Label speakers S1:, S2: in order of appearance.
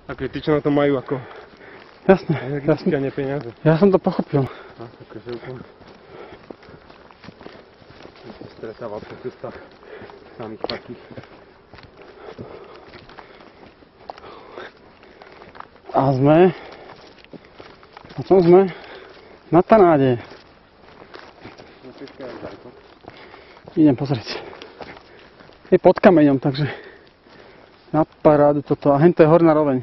S1: Také tí, čo na to majú ako
S2: Jasné,
S1: získanie peniaze.
S2: ja som to pochopil.
S1: Takže úplne sa stretával po cestách samých takých.
S2: A sme... Na čom sme? Na Tanáde.
S1: Na České jazerko.
S2: Idem pozrieť. Je pod kameňom, takže na parádu toto. A hento je horná roveň.